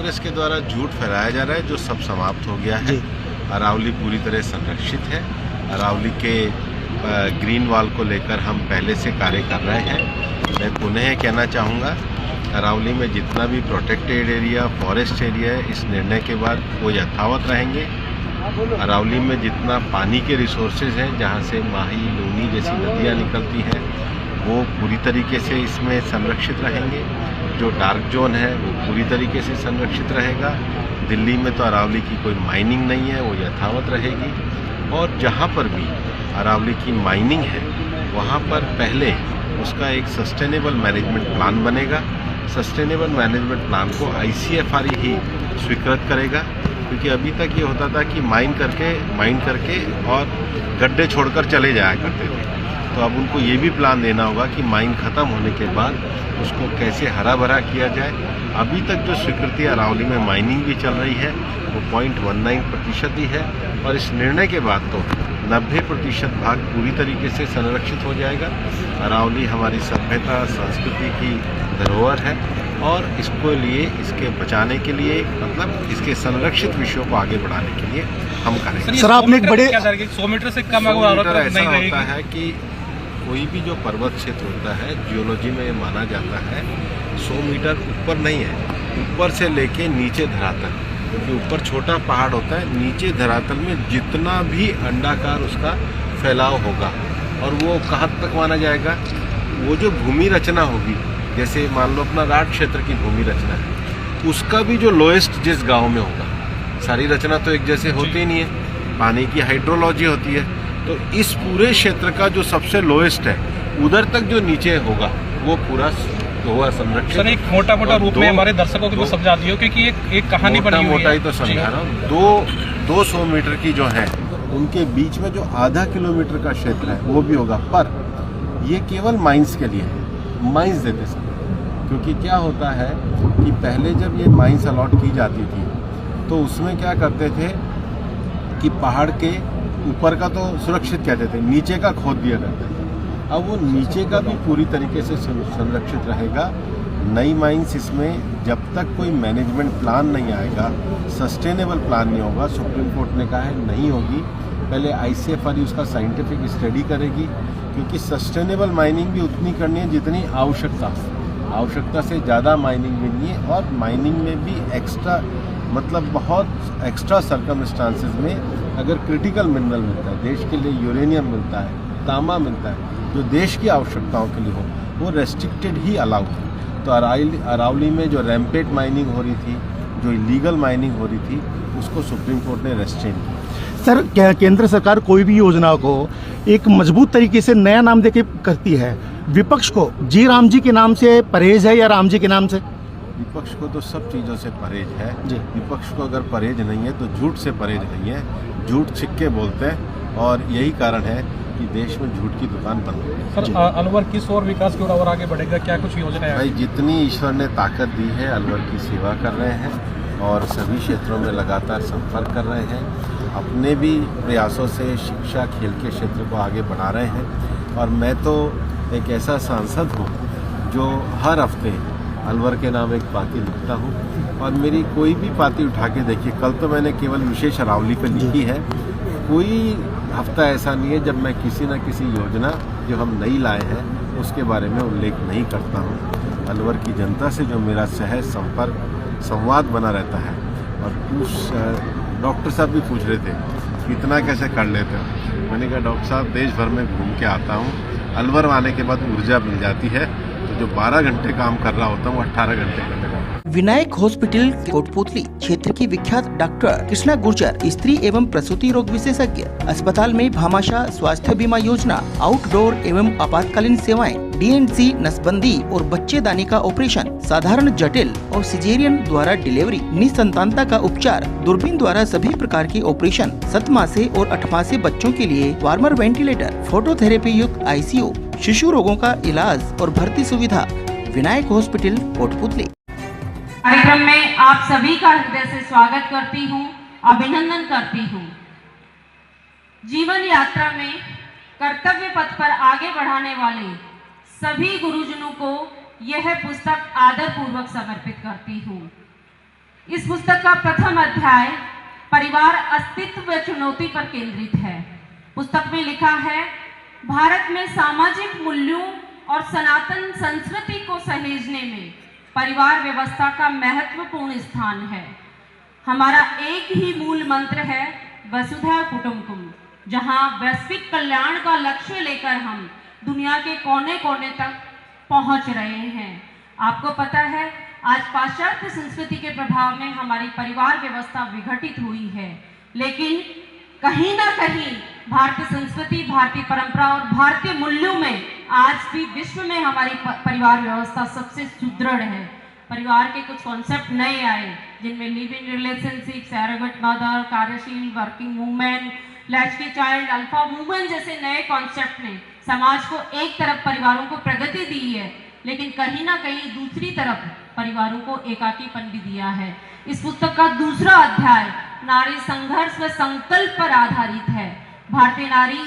कांग्रेस के द्वारा झूठ फैलाया जा रहा है जो सब समाप्त हो गया है। अरावली पूरी तरह संरक्षित है। अरावली के ग्रीन वॉल को लेकर हम पहले से कार्य कर रहे हैं। मैं पुनः कहना चाहूँगा, अरावली में जितना भी प्रोटेक्टेड एरिया, फॉरेस्ट एरिया है, इस निर्णय के बाद वो यथावत रहेंगे। अरावली में जितना पानी के रिसोर्सेज हैं, जहाँ से माही, लूनी जैसी नदियाँ निकलती हैं, वो पूरी तरीके से इसमें संरक्षित रहेंगे। जो डार्क जोन है वो पूरी तरीके से संरक्षित रहेगा। दिल्ली में तो अरावली की कोई माइनिंग नहीं है, वो यथावत रहेगी। और जहाँ पर भी अरावली की माइनिंग है वहाँ पर पहले उसका एक सस्टेनेबल मैनेजमेंट प्लान बनेगा। सस्टेनेबल मैनेजमेंट प्लान को ICFR ही स्वीकृत करेगा, क्योंकि अभी तक ये होता था कि माइन करके और गड्ढे छोड़कर चले जाया करते थे। तो अब उनको ये भी प्लान देना होगा कि माइन ख़त्म होने के बाद उसको कैसे हरा भरा किया जाए। अभी तक जो स्वीकृति अरावली में माइनिंग भी चल रही है वो 0.19% ही है, और इस निर्णय के बाद तो 90% भाग पूरी तरीके से संरक्षित हो जाएगा। अरावली हमारी सभ्यता, संस्कृति की धरोहर है, और इसके बचाने के लिए, मतलब इसके संरक्षित विषयों को आगे बढ़ाने के लिए हम करेंगे। सर, आपने एक बड़े 100 मीटर से कम ऐसा होता है कि कोई भी जो पर्वत क्षेत्र होता है, जियोलॉजी में ये माना जाता है 100 मीटर ऊपर नहीं है, ऊपर से लेके नीचे धरातल, क्योंकि ऊपर छोटा पहाड़ होता है, नीचे धरातल में जितना भी अंडाकार उसका फैलाव होगा, और वो कहाँ तक माना जाएगा, वो जो भूमि रचना होगी, जैसे मान लो अपना राठ क्षेत्र की भूमि रचना है, उसका भी जो लोएस्ट जिस गांव में होगा, सारी रचना तो एक जैसे होती ही नहीं है, पानी की हाइड्रोलॉजी होती है, तो इस पूरे क्षेत्र का जो सबसे लोएस्ट है उधर तक जो नीचे होगा वो पूरा हुआ संरक्षित। सर, एक मोटा रूप में हमारे दर्शकों को समझा दियो, क्योंकि एक कहानी बनी हुई है। मोटा ही तो समझा रहा हूँ। 200 मीटर की जो है उनके बीच में जो आधा किलोमीटर का क्षेत्र है वो भी होगा, पर ये केवल माइंस के लिए है, माइंस देते समय। क्योंकि क्या होता है कि पहले जब ये माइंस अलॉट की जाती थी तो उसमें क्या करते थे कि पहाड़ के ऊपर का तो सुरक्षित कहते थे, नीचे का खोद दिया करते थे। अब वो नीचे का भी पूरी तरीके से संरक्षित रहेगा। नई माइंस इसमें जब तक कोई मैनेजमेंट प्लान नहीं आएगा, सस्टेनेबल प्लान नहीं होगा, सुप्रीम कोर्ट ने कहा है नहीं होगी। पहले ICFR उसका साइंटिफिक स्टडी करेगी, क्योंकि सस्टेनेबल माइनिंग भी उतनी करनी है जितनी आवश्यकता से ज़्यादा माइनिंग भी नहीं है। और माइनिंग में भी एक्स्ट्रा, मतलब बहुत एक्स्ट्रा सर्कमस्टांसेस में अगर क्रिटिकल मिनरल मिलता है, देश के लिए यूरेनियम मिलता है, तांबा मिलता है, जो देश की आवश्यकताओं के लिए हो, वो रेस्ट्रिक्टेड ही अलाउ है। तो अरावली में जो रैम्पेट माइनिंग हो रही थी, जो इलीगल माइनिंग हो रही थी, उसको सुप्रीम कोर्ट ने रेस्ट्रेन किया। सर, क्या केंद्र सरकार कोई भी योजना को एक मजबूत तरीके से नया नाम देके करती है? विपक्ष को जी राम जी के नाम से परहेज है या राम जी के नाम से? विपक्ष को तो सब चीज़ों से परहेज है जी। विपक्ष को अगर परहेज नहीं है तो झूठ से परहेज नहीं है। झूठ छिक के बोलते हैं, और यही कारण है कि देश में झूठ की दुकान बंद हो गई। सर, अलवर किस और विकास की ओर आगे बढ़ेगा, क्या कुछ योजना है? भाई, जितनी ईश्वर ने ताकत दी है, अलवर की सेवा कर रहे हैं और सभी क्षेत्रों में लगातार संपर्क कर रहे हैं। अपने भी प्रयासों से शिक्षा, खेल के क्षेत्र को आगे बढ़ा रहे हैं। और मैं तो एक ऐसा सांसद हूँ जो हर हफ्ते अलवर के नाम एक पाती लिखता हूँ, और मेरी कोई भी पाती उठा के देखिए, कल तो मैंने केवल विशेष अरावली पर लिखी है। कोई हफ्ता ऐसा नहीं है जब मैं किसी न किसी योजना जो हम नई लाए हैं उसके बारे में उल्लेख नहीं करता हूँ। अलवर की जनता से जो मेरा सहज संवाद बना रहता है। और उस डॉक्टर साहब भी पूछ रहे थे कि इतना कैसे कर लेते हो। मैंने कहा डॉक्टर साहब, देश भर में घूम के आता हूँ, अलवर आने के बाद ऊर्जा मिल जाती है, तो जो 12 घंटे काम कर रहा होता हूँ 18 घंटे करने का। विनायक हॉस्पिटल कोटपुतली क्षेत्र की विख्यात डॉक्टर कृष्णा गुर्जर, स्त्री एवं प्रसूति रोग विशेषज्ञ। अस्पताल में भामाशाह स्वास्थ्य बीमा योजना, आउटडोर एवं आपातकालीन सेवाएं, DNC नसबंदी और बच्चेदानी का ऑपरेशन, साधारण, जटिल और सिजेरियन द्वारा डिलीवरी, निसंतानता का उपचार, दूरबीन द्वारा सभी प्रकार के ऑपरेशन, 7 माह से और 8 माह से बच्चों के लिए वार्मर वेंटिलेटर, फोटोथेरेपी युक्त ICU, शिशु रोगों का इलाज और भर्ती सुविधा। विनायक हॉस्पिटल कोटपुतली। कार्यक्रम में आप सभी का हृदय से स्वागत करती हूँ, अभिनंदन करती हूँ। जीवन यात्रा में कर्तव्य पथ पर आगे बढ़ाने वाले सभी गुरुजनों को यह पुस्तक आदर पूर्वक समर्पित करती हूँ। इस पुस्तक का प्रथम अध्याय परिवार अस्तित्व व चुनौती पर केंद्रित है। पुस्तक में लिखा है, भारत में सामाजिक मूल्यों और सनातन संस्कृति को सहेजने में परिवार व्यवस्था का महत्वपूर्ण स्थान है। हमारा एक ही मूल मंत्र है, वसुधैव कुटुंबकम, जहां वैश्विक कल्याण का लक्ष्य लेकर हम दुनिया के कोने कोने तक पहुंच रहे हैं। आपको पता है, आज पाश्चात्य संस्कृति के प्रभाव में हमारी परिवार व्यवस्था विघटित हुई है, लेकिन कहीं ना कहीं भारतीय संस्कृति, भारतीय परंपरा और भारतीय मूल्यों में आज भी विश्व में हमारी परिवार व्यवस्था सबसे सुदृढ़ है। परिवार के कुछ कॉन्सेप्ट नए आए, जिनमें live in relationship, surrogate mother, कार्यशील working women, latchkey child, alpha women जैसे नए कॉन्सेप्ट ने समाज को एक तरफ परिवारों को प्रगति दी है, लेकिन कहीं ना कहीं दूसरी तरफ परिवारों को एकाकीपन भी दिया है। इस पुस्तक का दूसरा अध्याय नारी संघर्ष व संकल्प पर आधारित है। भारतीय नारी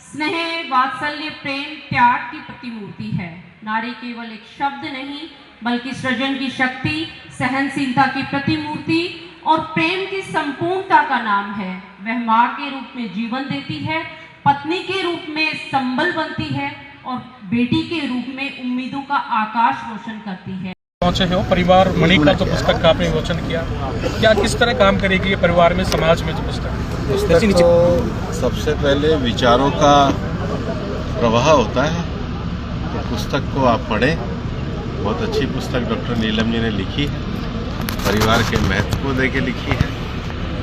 स्नेह, वात्सल्य, प्रेम, त्याग की प्रतिमूर्ति है। नारी केवल एक शब्द नहीं, बल्कि सृजन की शक्ति, सहनशीलता की प्रतिमूर्ति और प्रेम की संपूर्णता का नाम है। वह माँ के रूप में जीवन देती है, पत्नी के रूप में संबल बनती है और बेटी के रूप में उम्मीदों का आकाश रोशन करती है। पहुंचे हो परिवार मणि का जो पुस्तक का आपने विमोचन किया, क्या किस तरह काम करेगी ये परिवार में, समाज में? जो पुस्तक तो सबसे पहले विचारों का प्रवाह होता है, तो पुस्तक को आप पढ़ें। बहुत अच्छी पुस्तक डॉक्टर नीलम जी ने लिखी है, परिवार के महत्व को लेके लिखी है।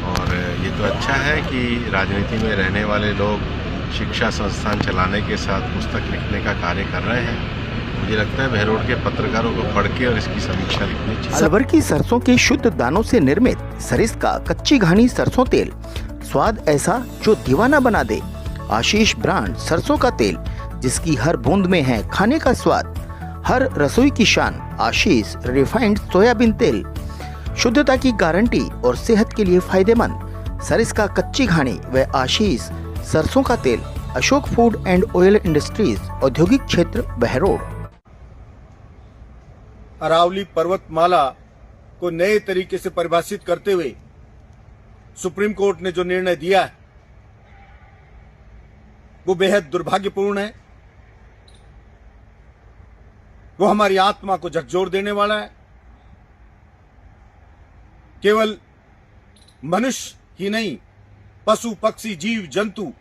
और ये तो अच्छा है कि राजनीति में रहने वाले लोग शिक्षा संस्थान चलाने के साथ पुस्तक लिखने का कार्य कर रहे हैं। मुझे लगता है बहरोड के पत्रकारों को पढ़ के और इसकी समीक्षा लिखनी चाहिए। अलवर की सरसों के शुद्ध दानों से निर्मित सरिस्का कच्ची घानी सरसों तेल, स्वाद ऐसा जो दीवाना बना दे। आशीष ब्रांड सरसों का तेल, जिसकी हर बूंद में है खाने का स्वाद, हर रसोई की शान। आशीष रिफाइंड सोयाबीन तेल, शुद्धता की गारंटी और सेहत के लिए फायदेमंद। सरिस्का कच्ची घानी व आशीष सरसों का तेल। Ashok food and oil industries, औद्योगिक क्षेत्र, बहरोड। अरावली पर्वतमाला को नए तरीके से परिभाषित करते हुए सुप्रीम कोर्ट ने जो निर्णय दिया है वो बेहद दुर्भाग्यपूर्ण है। वो हमारी आत्मा को झकझोर देने वाला है। केवल मनुष्य ही नहीं, पशु पक्षी जीव जंतु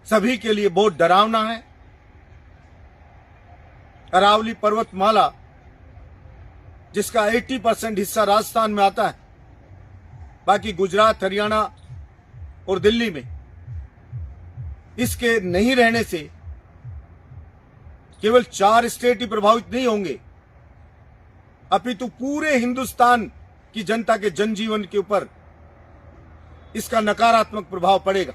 सभी के लिए बहुत डरावना है। अरावली पर्वतमाला, जिसका 80% हिस्सा राजस्थान में आता है, बाकी गुजरात, हरियाणा और दिल्ली में, इसके नहीं रहने से केवल 4 स्टेट ही प्रभावित नहीं होंगे, अपितु पूरे हिंदुस्तान की जनता के जनजीवन के ऊपर इसका नकारात्मक प्रभाव पड़ेगा।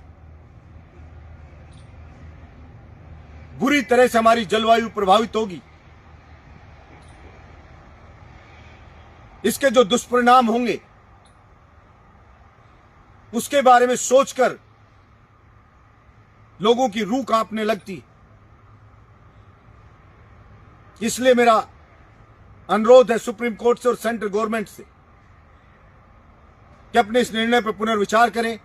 बुरी तरह से हमारी जलवायु प्रभावित होगी। इसके जो दुष्परिणाम होंगे उसके बारे में सोचकर लोगों की रूह कांपने लगती। इसलिए मेरा अनुरोध है सुप्रीम कोर्ट से और सेंट्रल गवर्नमेंट से कि अपने इस निर्णय पर पुनर्विचार करें।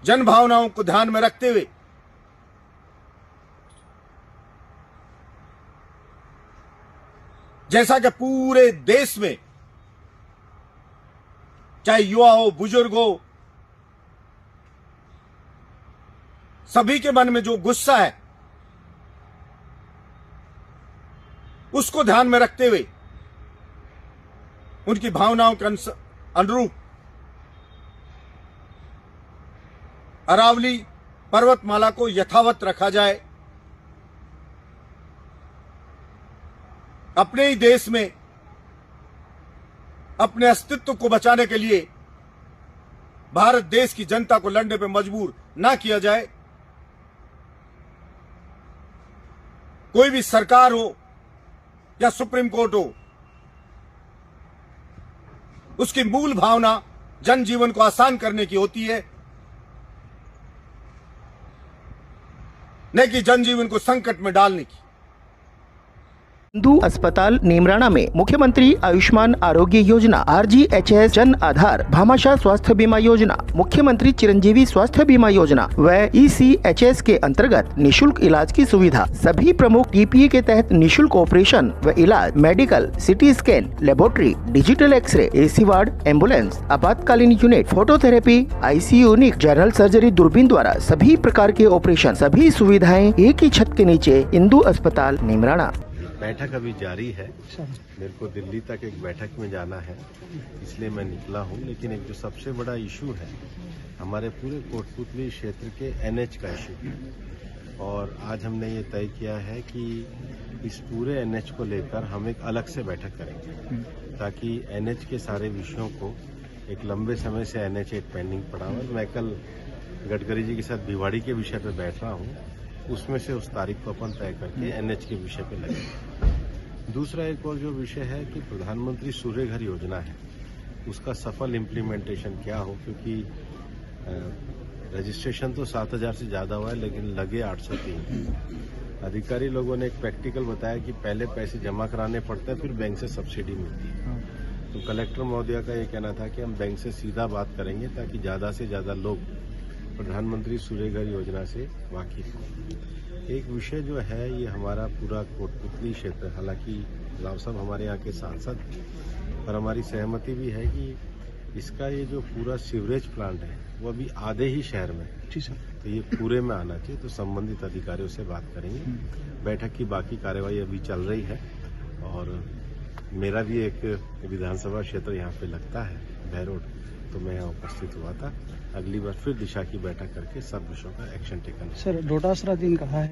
जन भावनाओं को ध्यान में रखते हुए जैसा कि पूरे देश में, चाहे युवा हो, बुजुर्ग हो, सभी के मन में जो गुस्सा है उसको ध्यान में रखते हुए उनकी भावनाओं के अनुरूप अरावली पर्वतमाला को यथावत रखा जाए। अपने ही देश में अपने अस्तित्व को बचाने के लिए भारत देश की जनता को लड़ने पर मजबूर ना किया जाए। कोई भी सरकार हो या सुप्रीम कोर्ट हो, उसकी मूल भावना जनजीवन को आसान करने की होती है, न कि जनजीवन को संकट में डालने की। इंदु अस्पताल नीमराणा में मुख्यमंत्री आयुष्मान आरोग्य योजना, RGHS जन आधार, भामाशाह स्वास्थ्य बीमा योजना, मुख्यमंत्री चिरंजीवी स्वास्थ्य बीमा योजना व ECHS के अंतर्गत निशुल्क इलाज की सुविधा। सभी प्रमुख TPA के तहत निशुल्क ऑपरेशन व इलाज, medical, CT scan, laboratory, digital x ray, AC ward, ambulance, आपातकालीन unit, phototherapy, ICU unit, general surgery, दूरबीन द्वारा सभी प्रकार के ऑपरेशन, सभी सुविधाएं एक ही छत के नीचे। इंदु अस्पताल नीमराणा। बैठक अभी जारी है। मेरे को दिल्ली तक एक बैठक में जाना है, इसलिए मैं निकला हूँ। लेकिन एक जो सबसे बड़ा इशू है हमारे पूरे कोटपुतली क्षेत्र के NH का इशू है, और आज हमने ये तय किया है कि इस पूरे NH को लेकर हम एक अलग से बैठक करेंगे, ताकि NH के सारे विषयों को, एक लंबे समय से NH एक पेंडिंग पड़ा हुआ है। मैं कल गडकरी जी के साथ भिवाड़ी के विषय पे बैठ रहा हूँ, उसमें से उस तारीख को अपन तय करके NH के विषय पे लगेंगे। दूसरा एक और जो विषय है कि प्रधानमंत्री सूर्य घर योजना है, उसका सफल इम्प्लीमेंटेशन क्या हो, क्योंकि रजिस्ट्रेशन तो 7,000 से ज्यादा हुआ है, लेकिन लगे 803। अधिकारी लोगों ने एक प्रैक्टिकल बताया कि पहले पैसे जमा कराने पड़ते हैं, फिर बैंक से सब्सिडी मिलती है। तो कलेक्टर महोदय का ये कहना था कि हम बैंक से सीधा बात करेंगे, ताकि ज्यादा से ज्यादा लोग प्रधानमंत्री सूर्य घर योजना से वाकिफ हो। एक विषय जो है, ये हमारा पूरा कोटपुतली क्षेत्र, हालांकि राव साहब हमारे यहाँ के सांसद, पर हमारी सहमति भी है कि इसका ये जो पूरा सीवरेज प्लांट है वो अभी आधे ही शहर में है, तो ये पूरे में आना चाहिए। तो संबंधित अधिकारियों से बात करेंगे। बैठक की बाकी कार्यवाही अभी चल रही है, और मेरा भी एक विधानसभा क्षेत्र यहाँ पे लगता है, बहरोड, तो मैं यहाँ उपस्थित हुआ था। अगली बार फिर दिशा की बैठक करके सब विषयों का एक्शन टेकन। सर, डोटासरा दिन कहा है।